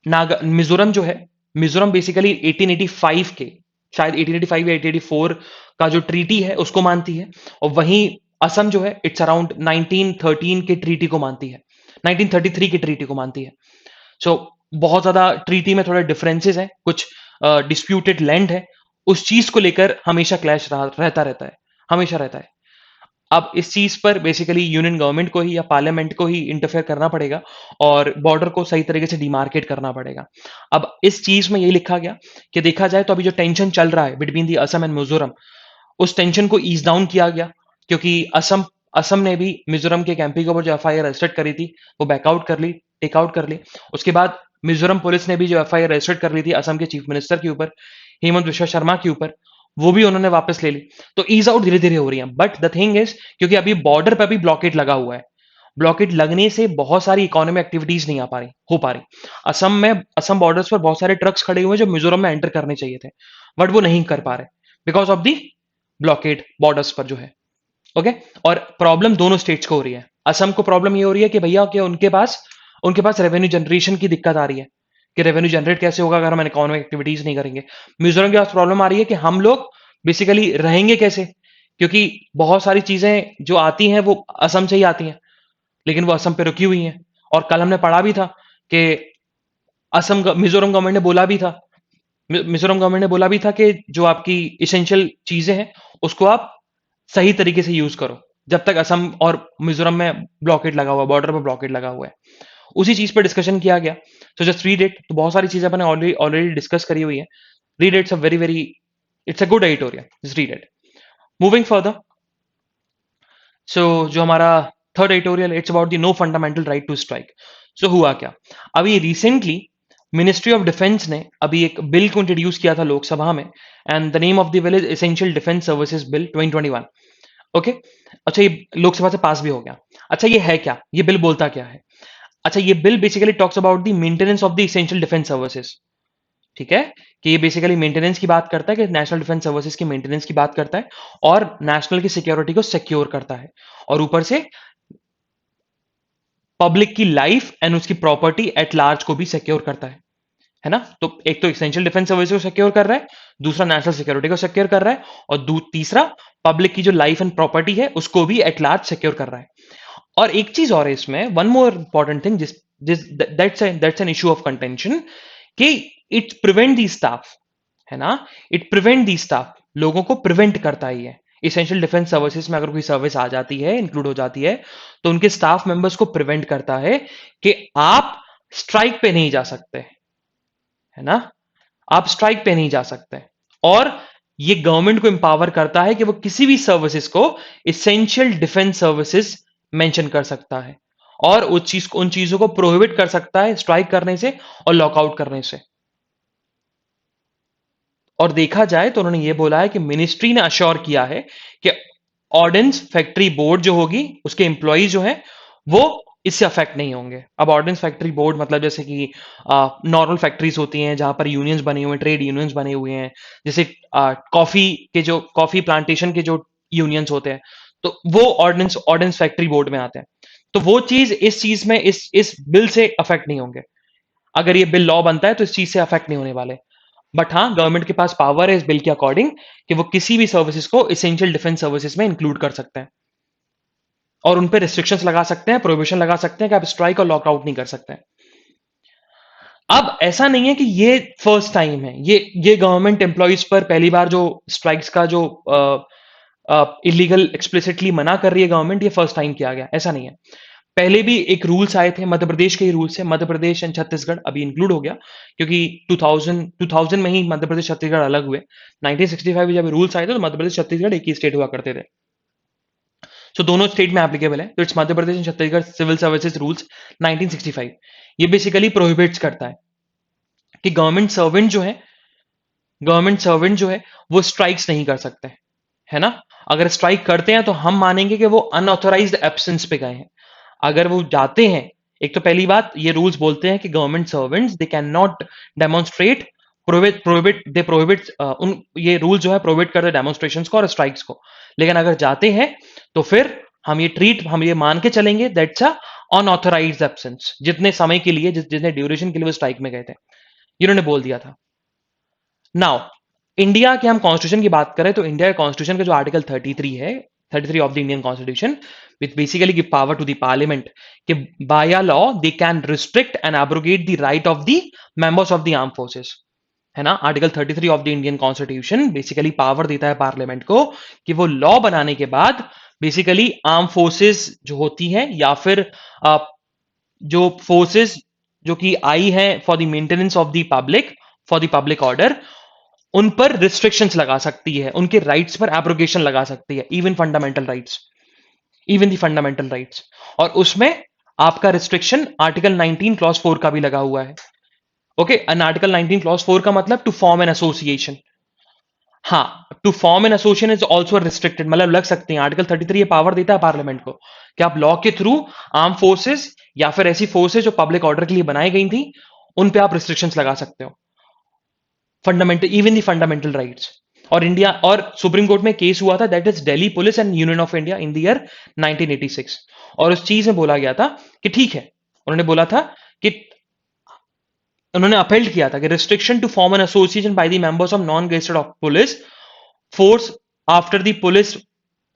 मिजोरम जो है, मिजोरम बेसिकली 1885 के, शायद 1885 या 1884 का जो ट्रीटी है उसको मानती है, और वहीं असम जो है इट्स अराउंड 1913 के ट्रीटी को मानती है, 1933 के ट्रीटी को मानती है। सो बहुत ज्यादा ट्रीटी में थोड़े डिफरेंसेस हैं, कुछ डिस्प्यूटेड लैंड है, उस चीज को लेकर हमेशा क्लैश रहता है, हमेशा रहता है। अब इस चीज पर बेसिकली यूनियन गवर्नमेंट को ही या पार्लियामेंट को ही इंटरफेयर करना पड़ेगा और बॉर्डर को सही तरीके से डिमार्केट करना पड़ेगा। अब इस चीज में ये लिखा गया कि देखा जाए तो अभी जो टेंशन चल रहा है between the Assam and Mizoram, उस टेंशन को ईज डाउन किया गया, क्योंकि असम असम ने भी मिजोरम के एमपी के ऊपर जो एफआईआर रजिस्टर करी थी वो बैकआउट कर ली, टेक आउट कर ली। उसके बाद मिजोरम पुलिस ने भी जो एफआईआर रजिस्टर कर ली थी असम के चीफ मिनिस्टर के ऊपर, हेमंत विश्व शर्मा के ऊपर, वो भी उन्होंने वापस ले ली। तो ईज आउट धीरे धीरे हो रही है, बट द थिंग इज क्योंकि अभी बॉर्डर पर भी ब्लॉकेट लगा हुआ है, ब्लॉकेट लगने से बहुत सारी इकोनॉमिक एक्टिविटीज नहीं हो पा रही। असम बॉर्डर्स पर बहुत सारे ट्रक्स खड़े हुए हैं जो मिजोरम में एंटर करने चाहिए थे, बट वो नहीं कर पा रहे because of the blockade borders पर जो है। ओके, और प्रॉब्लम दोनों स्टेट्स को हो रही है। असम को प्रॉब्लम ये हो रही है कि भैया कि उनके पास रेवेन्यू जनरेशन की दिक्कत आ रही है कि रेवेन्यू जनरेट कैसे होगा अगर हम इकोनॉमिक एक्टिविटीज नहीं करेंगे। मिजोरम के पास प्रॉब्लम आ रही है कि हम लोग बेसिकली रहेंगे कैसे, क्योंकि बहुत सारी चीजें जो आती हैं वो असम से ही आती हैं, लेकिन वो असम पे रुकी हुई हैं। और कल हमने पढ़ा भी था कि मिजोरम गवर्नमेंट ने बोला भी था, मिजोरम गवर्नमेंट ने बोला भी था कि जो आपकी इसेंशियल चीजें हैं उसको आप सही तरीके से यूज करो, जब तक असम और मिजोरम में ब्लॉकेट लगा हुआ, बॉर्डर पर ब्लॉकेट लगा हुआ है। उसी चीज पर डिस्कशन किया गया। तो जस्ट रीड इट। तो बहुत सारी चीजें अपने ऑलरेडी ऑलरेडी डिस्कस करी हुई है। Read it's a very very, it's a good editorial, just read it. Moving further, so जो हमारा third editorial, it's about the no fundamental right to strike. So हुआ क्या, अभी रिसेंटली मिनिस्ट्री ऑफ डिफेंस ने अभी एक बिल को इंट्रोड्यूस किया था लोकसभा में, and the name of the bill is essential defence services bill 2021। Okay, अच्छा ये लोकसभा से पास भी हो गया। अच्छा ये है क्या, ये बिल बोलता क्या है? अच्छा ये bill basically talks about the maintenance of the essential defence services. ठीक है, कि ये बेसिकली मेंटेनेंस की बात करता है, कि नेशनल डिफेंस सर्विसेज की मेंटेनेंस की बात करता है और नेशनल की सिक्योरिटी को सिक्योर करता है, और ऊपर से पब्लिक की लाइफ एंड उसकी प्रॉपर्टी एट लार्ज को भी सिक्योर करता है ना। तो एक तो एसेंशियल डिफेंस सर्विस को सिक्योर कर रहा है, दूसरा नेशनल सिक्योरिटी को सिक्योर कर रहा है, और तीसरा पब्लिक की जो लाइफ एंड प्रॉपर्टी है उसको भी एट लार्ज सिक्योर कर रहा है। और एक चीज और है इसमें, वन मोर इंपॉर्टेंट थिंग, जिस जिस that's an issue of contention, कि इट प्रिवेंट दी स्टाफ, है ना, इट प्रिवेंट दी स्टाफ, लोगों को प्रिवेंट करता ही है। इसेंशियल डिफेंस सर्विसेज में अगर कोई सर्विस आ जाती है, इंक्लूड हो जाती है, तो उनके स्टाफ मेंबर्स को प्रिवेंट करता है कि आप स्ट्राइक पे नहीं जा सकते, है ना, आप स्ट्राइक पे नहीं जा सकते। और ये गवर्नमेंट को एम्पावर करता है कि वो किसी भी सर्विसेज को इसेंशियल डिफेंस सर्विसेज मेंशन कर सकता है, और उन चीजों को प्रोहिबिट कर सकता है स्ट्राइक करने से और लॉकआउट करने से। और देखा जाए तो उन्होंने ये बोला है कि मिनिस्ट्री ने अश्योर किया है कि ऑर्डिनेंस फैक्ट्री बोर्ड जो होगी उसके एम्प्लॉय जो है वो इससे अफेक्ट नहीं होंगे। अब ऑर्डिनेंस फैक्ट्री बोर्ड मतलब जैसे कि नॉर्मल फैक्ट्रीज होती हैं जहां पर यूनियंस बने हुए हैं, ट्रेड यूनियंस बने हुए हैं, जैसे कॉफी प्लांटेशन के जो यूनियंस होते हैं, तो वो ऑर्डिनेंस फैक्ट्री बोर्ड में आते हैं। तो वो चीज इस चीज में इस बिल से अफेक्ट नहीं होंगे। अगर ये बिल लॉ बनता है तो इस चीज से अफेक्ट नहीं होने वाले। बट हाँ, गवर्नमेंट के पास पावर है इस बिल के अकॉर्डिंग कि वो किसी भी सर्विसेज को इसेंशियल डिफेंस सर्विसेज में इंक्लूड कर सकते हैं। और उन पे रिस्ट्रिक्शंस लगा सकते हैं, प्रोहिबिशन लगा सकते हैं कि आप स्ट्राइक और लॉकआउट नहीं कर सकते हैं। अब ऐसा नहीं है कि ये फर्स्ट टाइम है, ये गवर्नमेंट एम्प्लॉइज पर पहली बार जो स्ट्राइक्स का जो इलीगल एक्सप्लिसिटली मना कर रही है गवर्नमेंट, ये फर्स्ट टाइम किया गया, ऐसा नहीं है। पहले भी एक रूल्स आए थे, मध्य प्रदेश के ही रूल्स है, मध्य प्रदेश एंड छत्तीसगढ़ अभी इंक्लूड हो गया क्योंकि 2000 में ही मध्य प्रदेश छत्तीसगढ़ अलग हुए। 1965 में जब रूल्स आए थे तो मध्य प्रदेश छत्तीसगढ़ एक ही स्टेट हुआ करते थे। सो दोनों स्टेट में एप्लीकेबल है, तो it's Madhya Pradesh and Chhattisgarh civil services rules 1965। ये बेसिकली प्रोहिबिट्स करता है कि गवर्नमेंट सर्वेंट जो है वो स्ट्राइक्स नहीं कर सकते, है ना। अगर स्ट्राइक करते हैं तो हम मानेंगे कि वो अनऑथोराइज्ड एब्सेंस पे गए हैं। अगर वो जाते हैं, एक तो पहली बात ये रूल्स बोलते हैं कि government servants they can not demonstrate, prohibit उन ये रूल जो है प्रोहिबिट करते डेमोन्स्ट्रेशंस को और स्ट्राइक्स को। लेकिन अगर जाते हैं तो फिर हम ये मान के चलेंगे दैट्स अ अनऑथोराइज्ड एब्सेंस, जितने समय के लिए जितने ड्यूरेशन के लिए वो स्ट्राइक में गए थे, इन्होंने बोल दिया था। नाउ इंडिया के हम कॉन्स्टिट्यूशन की बात करें तो इंडिया के कॉन्स्टिट्यूशन का जो आर्टिकल 33 है, 33 of the Indian constitution, which basically give power to the parliament कि by a law they can restrict and abrogate the right of the members of the arm forces, है ना। Article 33 of the Indian constitution basically power देता है पार्लियामेंट को कि वो लॉ बनाने के बाद बेसिकली आर्म फोर्सेस जो होती हैं या फिर जो फोर्सेस जो कि आई है for the maintenance of the public, for the public order, उन पर रिस्ट्रिक्शंस लगा सकती है, उनके राइट्स पर एब्रोगेशन लगा सकती है, इवन द फंडामेंटल राइट्स। और उसमें आपका रिस्ट्रिक्शन आर्टिकल 19 क्लॉज 4 का भी लगा हुआ है। ओके, एन आर्टिकल 19 क्लॉज 4 का मतलब टू फॉर्म एन एसोसिएशन। हाँ, to form an association is also restricted, मतलब लग सकते हैं। आर्टिकल 33 ये पावर देता है पार्लियामेंट को कि आप लॉ के थ्रू आर्म फोर्सेस या फिर ऐसी फोर्सेस जो पब्लिक ऑर्डर के लिए बनाई गई थी उन पे आप रिस्ट्रिक्शंस लगा सकते हो, fundamental, even the fundamental rights. और इंडिया और सुप्रीम कोर्ट में केस हुआ था, that is Delhi police and union of India in the year 1986। और उस चीज में बोला गया था कि ठीक है, उन्होंने बोला था कि उन्होंने अपहेल्ड किया था कि restriction to form an association by the members of non gazetted of police force after the police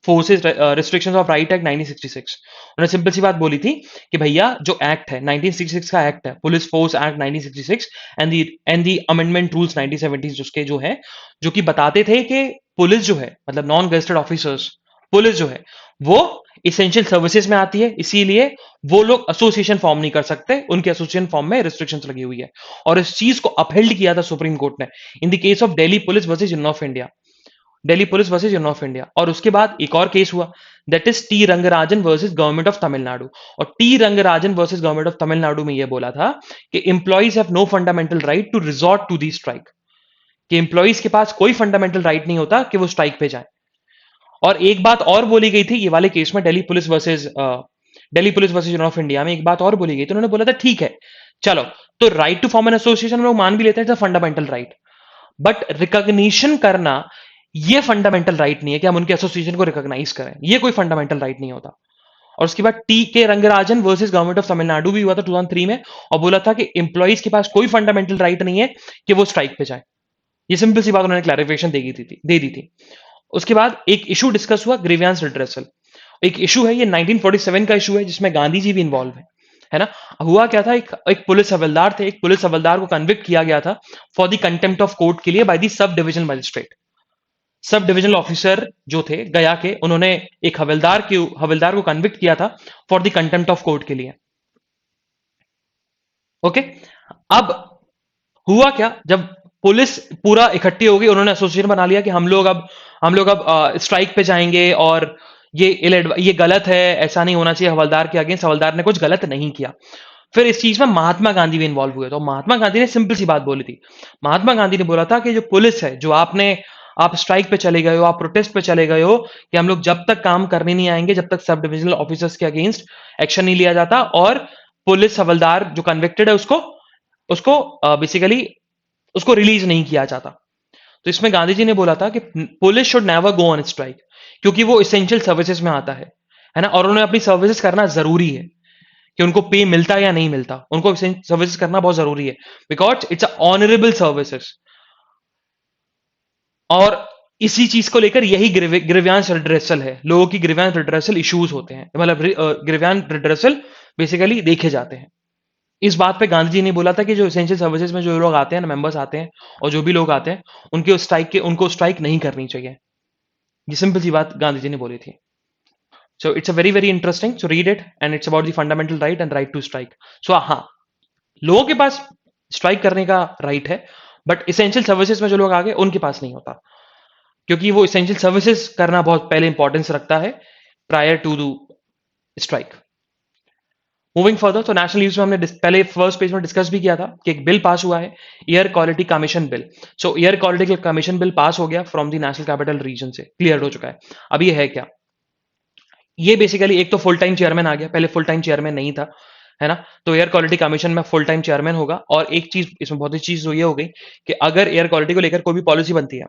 forces restrictions of right act 1966। उन्होंने सिंपल सी बात बोली थी कि भैया जो एक्ट है 1966 का एक्ट है, police force act 1966 and the amendment rules 1970 उसके जो है, जो कि बताते थे कि पुलिस जो है मतलब नॉन गेस्टेड ऑफिसर्स, पुलिस जो है वो इसेंशियल सर्विसेज में आती है, इसीलिए वो लोग एसोसिएशन फॉर्म नहीं कर सकते, उनके एसोसिएशन फॉर्म में रिस्ट्रिक्शंस लगी हुई है। और इस चीज को अपहेल्ड किया था सुप्रीम कोर्ट ने in the case of Delhi police versus union of India, Delhi police versus union of India. और उसके बाद एक और केस हुआ, that is T Rangarajan versus government of Tamil Nadu. और T Rangarajan versus government of Tamil Nadu में यह बोला था कि employees have no fundamental right to resort to the strike, कि एम्प्लॉइज के पास कोई फंडामेंटल राइट नहीं होता कि वो स्ट्राइक पे जाए। और एक बात और बोली गई थी ये वाले केस में, Delhi police versus union of India में एक बात और बोली गई थी, उन्होंने बोला था ठीक है चलो, तो right to form an association लोग मान भी लेते हैं फंडामेंटल राइट, बट रिकॉग्निशन करना ये फंडामेंटल राइट नहीं है कि हम उनके एसोसिएशन को रिकॉग्नाइज करें, ये कोई फंडामेंटल राइट नहीं होता। और उसके बाद टी के Rangarajan versus government of Tamil Nadu भी हुआ था 2003 में, और बोला था कि एम्प्लॉइज के पास कोई फंडामेंटल राइट नहीं है कि वो स्ट्राइक पे जाए। ये सिंपल सी बात उन्होंने क्लैरिफिकेशन दे दी थी। उसके बाद एक इशू डिस्कस हुआ, ग्रीवियंस रिड्रेसल। एक इशू है, ये 1947 का इशू है जिसमें गांधी जी भी इन्वॉल्व है ना। हुआ क्या था, एक पुलिस हवलदार थे, एक पुलिस हवलदार को कन्विक्ट किया गया था for the contempt of court के लिए by the sub divisional magistrate. Sub divisional officer जो थे गया के, उन्होंने एक हवलदार को कन्विक्ट किया था for the contempt of court के लिए। ओके, अब हुआ क्या, जब पुलिस पूरा इकट्ठी हो गई, उन्होंने एसोसिएशन बना लिया कि हम लोग अब स्ट्राइक पे जाएंगे और ये गलत है, ऐसा नहीं होना चाहिए हवलदार के अगेंस्ट, हवलदार ने कुछ गलत नहीं किया। फिर इस चीज में महात्मा गांधी भी इन्वॉल्व हुए, तो महात्मा गांधी ने सिंपल सी बात बोली थी। महात्मा गांधी ने बोला था कि जो पुलिस है, जो आप स्ट्राइक पे चले गए हो, आप प्रोटेस्ट पे चले गए हो, कि हम लोग जब तक काम करने नहीं आएंगे, जब तक सब डिविजनल ऑफिसर्स के अगेंस्ट एक्शन नहीं लिया जाता और पुलिस हवलदार जो कन्विक्टेड है उसको उसको बेसिकली उसको रिलीज नहीं किया जाता। तो इसमें गांधी जी ने बोला था कि police should never go on strike, क्योंकि वो इसेंशियल सर्विसेज में आता है ना, और उन्हें अपनी सर्विसेज करना जरूरी है, कि उनको पे मिलता है या नहीं मिलता, उनको सर्विसेज करना बहुत जरूरी है, because it's a honourable services. और इसी चीज को लेकर यही ग्रीवियांस रिड्रेसल है, लोगों की ग्रीवियांस रिड्रेसल इश्यूज होते हैं, मतलब ग्रीवियांस रिड्रेसल बेसिकली देखे जाते हैं। इस बात पे गांधी जी ने बोला था कि जो एसेंशियल सर्विसेज में जो लोग आते हैं, मेंबर्स आते हैं और जो भी लोग आते हैं, उनको स्ट्राइक नहीं करनी चाहिए। ये सिंपल सी बात गांधी जी ने बोली थी। So it's a very very interesting, so read it, and it's about the fundamental right and right to strike. So हाँ, लोगों के पास स्ट्राइक करने का राइट है, बट इसेंशियल सर्विसेज में जो लोग आगे उनके पास नहीं होता, क्योंकि वो इसेंशियल सर्विसेज करना बहुत पहले इंपॉर्टेंस रखता है prior to do strike. Moving further, तो नेशनल न्यूज में हमने पहले फर्स्ट पेज में डिस्कस भी किया था कि एक बिल पास हुआ है, एयर क्वालिटी कमीशन बिल। सो air quality commission bill pass हो गया from the national capital region से, क्लियर हो चुका है। अब ये है क्या? ये बेसिकली एक तो फुल टाइम चेयरमैन आ गया, पहले फुल टाइम चेयरमैन नहीं था, है ना? तो एयर क्वालिटी कमीशन में फुल टाइम चेयरमैन होगा। और एक चीज इसमें बहुत ही चीज तो ये हो गई कि अगर एयर क्वालिटी को लेकर कोई भी पॉलिसी बनती है,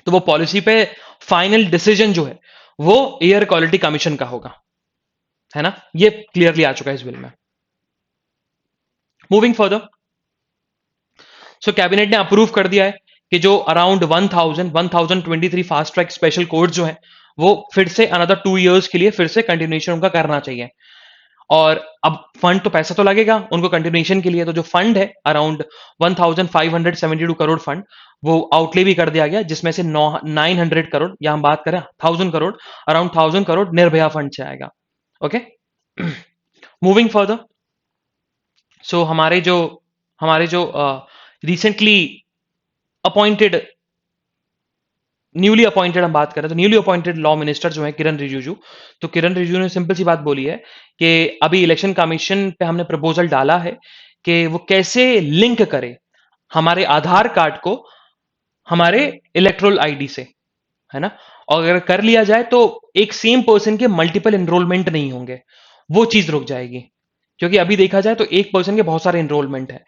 तो वो पॉलिसी पे फाइनल डिसीजन जो है वो एयर क्वालिटी कमीशन का होगा, है ना? ये क्लियरली आ चुका है इस बिल में। मूविंग फर्दर, सो कैबिनेट ने अप्रूव कर दिया है कि जो around 1023 fast track special court जो है, वो फिर से अनदर 2 इयर्स के लिए फिर से कंटिन्यूएशन उनका करना चाहिए। और अब फंड तो पैसा तो लगेगा उनको कंटिन्यूएशन के लिए, तो जो फंड है अराउंड 1572 करोड़ फंड, वो आउटले भी कर दिया गया, जिसमें से 900 करोड़, या हम बात करें 1000 करोड़, अराउंड 1000 करोड़ निर्भया फंड से आएगा। ओके, मूविंग फर्दर, सो हमारे जो रिसेंटली अपॉइंटेड, न्यूली अपॉइंटेड हम बात करें तो न्यूली अपॉइंटेड लॉ मिनिस्टर जो है किरण रिजिजू, तो किरण रिजिजू ने सिंपल सी बात बोली है कि अभी इलेक्शन कमीशन पे हमने प्रपोजल डाला है कि वो कैसे लिंक करे हमारे आधार कार्ड को हमारे इलेक्ट्रोल आईडी से, है ना? और अगर कर लिया जाए तो एक सेम पर्सन के मल्टीपल एनरोलमेंट नहीं होंगे, वो चीज रुक जाएगी। क्योंकि अभी देखा जाए तो एक पर्सन के बहुत सारे एनरोलमेंट है,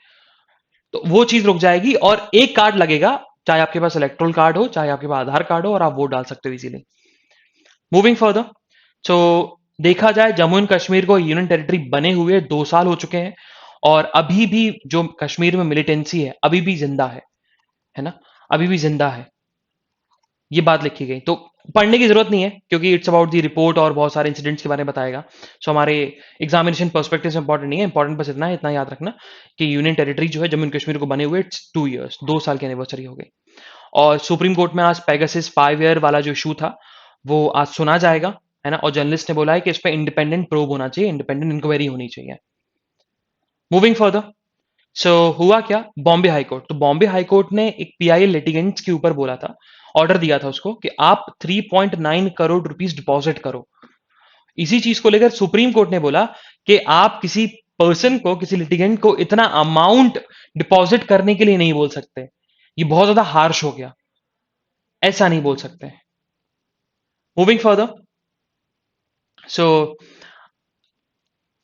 तो वो चीज रुक जाएगी और एक कार्ड लगेगा, चाहे आपके पास इलेक्ट्रोल कार्ड हो, चाहे आपके पास आधार कार्ड हो, और आप वोट डाल सकते हो इजीली। मूविंग फर्दर, सो देखा जाए जम्मू एंड कश्मीर को यूनियन टेरिटरी बने हुए 2 साल हो चुके हैं, और अभी भी जो कश्मीर में मिलिटेंसी है अभी भी जिंदा है ना? अभी भी जिंदा है, ये बात लिखी गई। तो पढ़ने की जरूरत नहीं है, क्योंकि इट्स अबाउट दी रिपोर्ट और बहुत सारे इंसिडेंट्स के बारे में बताएगा। सो हमारे एग्जामिनेशन पर्सपेक्टिव से इंपॉर्टेंट नहीं है, इंपॉर्टेंट बस इतना है, इतना याद रखना कि यूनियन टेरिटरी जो है जम्मू एंड कश्मीर को बने हुए इट्स 2 इयर्स, 2 साल की एनिवर्सरी हो गई। और सुप्रीम कोर्ट में आज पेगासिस 5 ईयर वाला जो इशू था वो आज सुना जाएगा, है ना? और जर्नलिस्ट ने बोला है कि इस पर इंडिपेंडेंट प्रोब होना चाहिए, इंडिपेंडेंट इंक्वायरी होनी चाहिए। मूविंग फर्दर, सो हुआ क्या, बॉम्बे हाईकोर्ट, तो बॉम्बे हाईकोर्ट ने एक पीआईएल लिटिगेंट्स के ऊपर बोला था, ऑर्डर दिया था उसको कि आप 3.9 करोड़ रुपीस डिपॉजिट करो। इसी चीज को लेकर सुप्रीम कोर्ट ने बोला कि आप किसी पर्सन को, किसी लिटिगेंट को इतना अमाउंट डिपॉजिट करने के लिए नहीं बोल सकते, ये बहुत ज्यादा हार्श हो गया, ऐसा नहीं बोल सकते। Moving further, so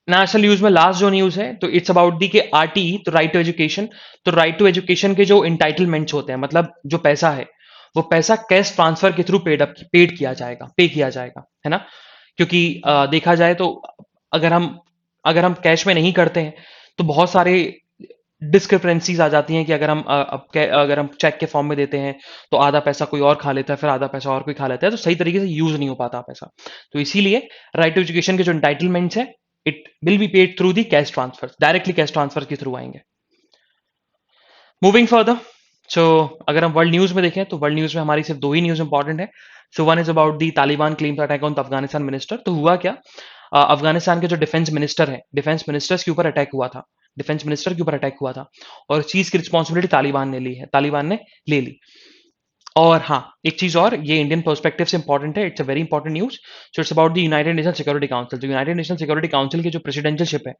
national news में लास्ट जो न्यूज है तो इट्स अबाउट दी के आरटी, तो राइट टू एजुकेशन, तो राइट टू एजुकेशन के जो इंटाइटलमेंट्स होते हैं, मतलब जो पैसा है वो पैसा कैश ट्रांसफर के थ्रू पेड किया जाएगा, पे किया जाएगा, है ना? क्योंकि देखा जाए तो अगर हम कैश में नहीं करते हैं तो बहुत सारे डिस्क्रिपेंसीज आ जाती हैं कि अगर हम चेक के फॉर्म में देते हैं तो आधा पैसा कोई और खा लेता है, फिर आधा पैसा और कोई खा लेता है, तो सही तरीके से यूज नहीं हो पाता पैसा। तो इसीलिए राइट टू एजुकेशन के जो इंटाइटलमेंट्स है, it will be paid through the cash transfer, directly cash transfer के थ्रू आएंगे। मूविंग फर्दर, सो अगर हम वर्ल्ड न्यूज में देखें तो वर्ल्ड न्यूज में हमारी सिर्फ 2 ही न्यूज इंपॉर्टेंट है। So one is about the Taliban claims attack on the Afghanistan minister. तो हुआ क्या, अफगानिस्तान के जो डिफेंस मिनिस्टर है, डिफेंस मिनिस्टर्स के ऊपर अटैक हुआ था, डिफेंस मिनिस्टर के ऊपर अटैक हुआ था, और इस चीज की रिस्पॉन्सिबिलिटी तालिबान ने ली है, तालिबान ने ले ली। और हाँ, एक चीज और, ये इंडियन पर्सपेक्टिव से इंपॉर्टेंट है, it's a very important news. So it's about the United nation security council. जो यूनाइटेड नेशन सिक्योरिटी काउंसिल की जो प्रेसिडेंशियलशिप है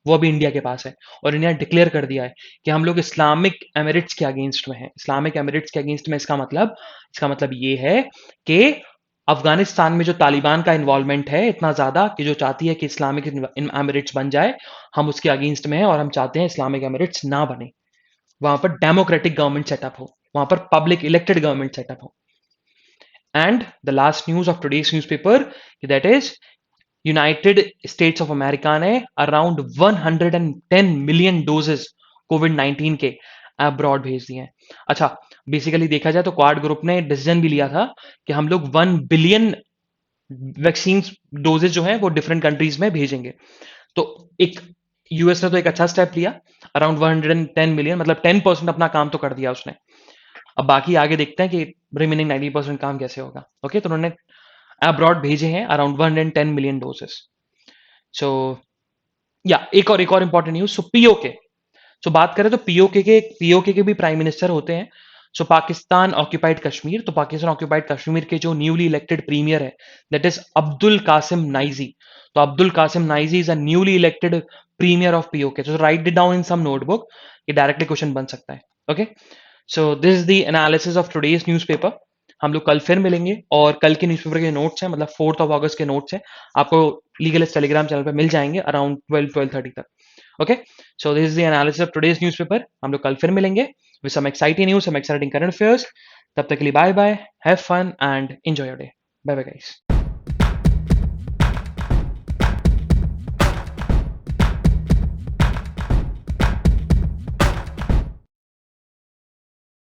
वो अभी इंडिया के पास है, और इंडिया ने डिक्लेयर कर दिया है कि हम लोग इस्लामिक एमिरेट्स के अगेंस्ट में है। इस्लामिक एमिरेट्स के अगेंस्ट में इसका मतलब ये है कि अफगानिस्तान में जो तालिबान का इन्वॉल्वमेंट है इतना ज्यादा कि जो चाहती है कि इस्लामिक एमिरेट्स बन जाए, हम उसके अगेंस्ट में है, और हम चाहते हैं इस्लामिक एमिरेट्स ना बने, वहां पर डेमोक्रेटिक गवर्नमेंट सेटअप हो, वहां पर पब्लिक इलेक्टेड गवर्नमेंट सेटअप हो। And the last news of today's newspaper, that is United states of America ने अराउंड 110 मिलियन डोजेस कोविड 19 के अब्रॉड भेज दिए हैं। अच्छा, बेसिकली देखा जाए तो क्वाड ग्रुप ने डिसीजन भी लिया था कि हम लोग 1 बिलियन वैक्सीन डोजेज जो है वो डिफरेंट कंट्रीज में भेजेंगे। तो एक यूएस ने तो एक अच्छा स्टेप लिया, अराउंड 110 मिलियन, मतलब 10% अपना काम तो कर दिया उसने। अब बाकी आगे देखते हैं कि रिमेनिंग 90% काम कैसे होगा। ओके, तो उन्होंने अब्रॉड भेजे हैं अराउंड 110 मिलियन डोजेस। सो या एक और इंपॉर्टेंट न्यूज, सो पीओके। सो बात करें तो पीओके के भी प्राइम मिनिस्टर होते हैं। सो पाकिस्तान ऑक्यूपाइड कश्मीर, तो पाकिस्तान ऑक्यूपाइड कश्मीर के जो न्यूली इलेक्टेड प्रीमियर है, दैट इज अब्दुल कासिम नाइजी। तो Abdul Qasim Niazi is a newly elected premier of PoK. So write it down in some notebook, ये डायरेक्टली क्वेश्चन बन सकता है। Okay, so this is the analysis of today's newspaper. हम लोग कल फिर मिलेंगे, और कल के न्यूज़पेपर के नोट्स हैं, मतलब 4 अगस्त के नोट्स हैं, आपको लीगल टेलीग्राम चैनल पे मिल जाएंगे अराउंड 12-12:30 तक। Okay, so this is the analysis of today's newspaper. हम लोग कल फिर मिलेंगे with some exciting news, some exciting current affairs. तब तक के लिए bye bye, have fun and enjoy your day. Bye bye guys.